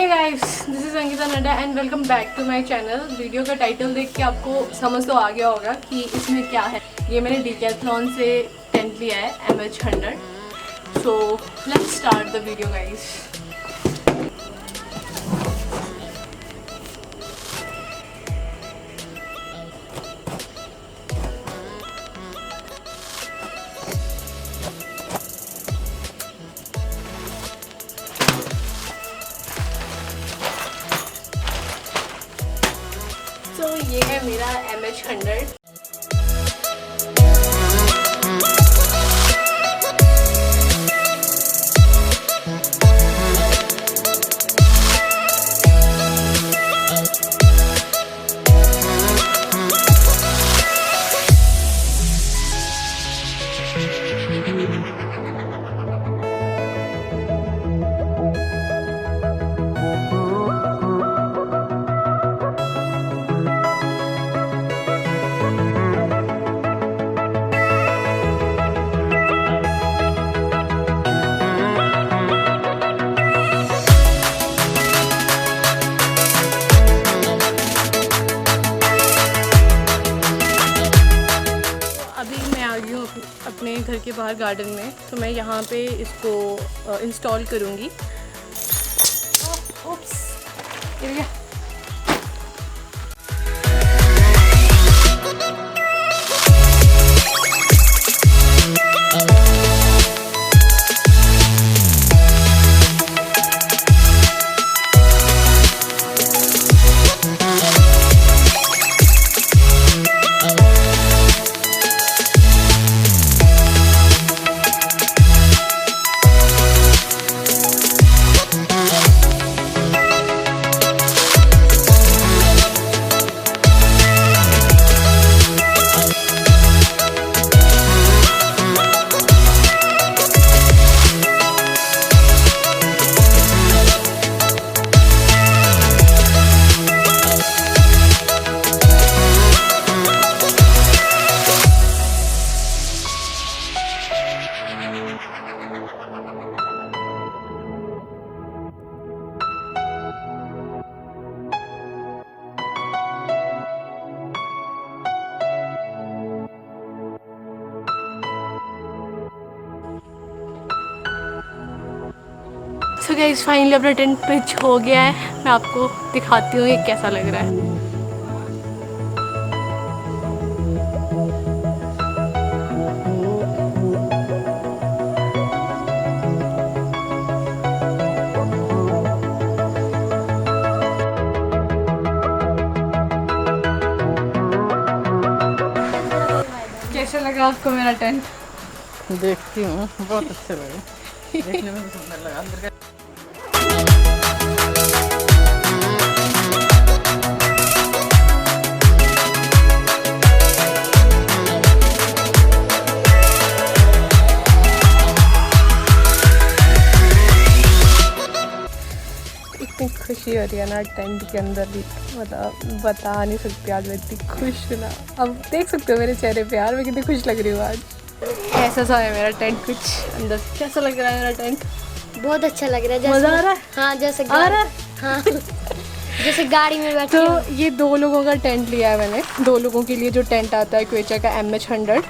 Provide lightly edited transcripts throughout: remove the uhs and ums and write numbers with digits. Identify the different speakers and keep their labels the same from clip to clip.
Speaker 1: Hey guys, this is Ankita Nadda and welcome back to my channel. Video का title देख के आपको समझ तो आ गया होगा कि इसमें क्या है। ये मैंने Decathlon से टेंट लिया है Mh100। So let's start the video guys. तो ये है मेरा Mh100। अपने घर के बाहर गार्डन में, तो मैं यहाँ पे इसको इंस्टॉल करूँगी। ओप्स, गिर गया। सो गाइस, फाइनली अपना टेंट पिच हो गया है। मैं आपको दिखाती हूँ ये कैसा लग रहा है। कैसा लगा आपको मेरा टेंट?
Speaker 2: देखती हूँ, बहुत अच्छा लगा। देखने में सुंदर लगा। अंदर का इतनी खुशी हो रही है ना टेंट के अंदर भी, मतलब बता नहीं सकती। आज मैं इतनी खुश हूँ ना, अब देख सकते हो मेरे चेहरे पे यार मैं कितनी खुश लग रही हूँ आज। ऐसा सा है मेरा टेंट कुछ अंदर। कैसा लग रहा है मेरा टेंट?
Speaker 3: बहुत अच्छा लग रहा है।
Speaker 1: मजा आ रहा है?
Speaker 3: हाँ, जैसे
Speaker 1: आ रहा है?
Speaker 3: हाँ जैसे गाड़ी में बैठे।
Speaker 1: तो ये 2 लोगों का टेंट लिया है मैंने। 2 लोगों के लिए जो टेंट आता है क्वेचा का Mh100।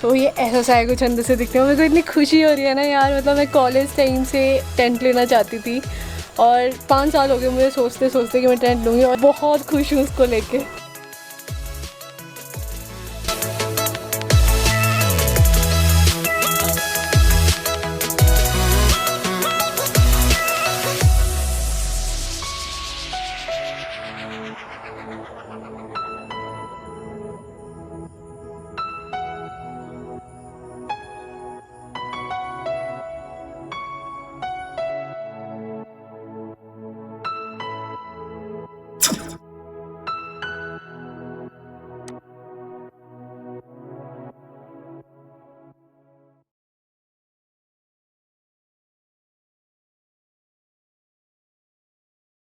Speaker 1: सो ये ऐसा सा है कुछ अंदर से दिखते हैं। मेरे को इतनी खुशी हो रही है ना यार, मतलब मैं कॉलेज टाइम से टेंट लेना चाहती थी और 5 साल हो गए मुझे सोचते सोचते कि मैं टेंट लूँगी, और बहुत खुश हूँ उसको लेके।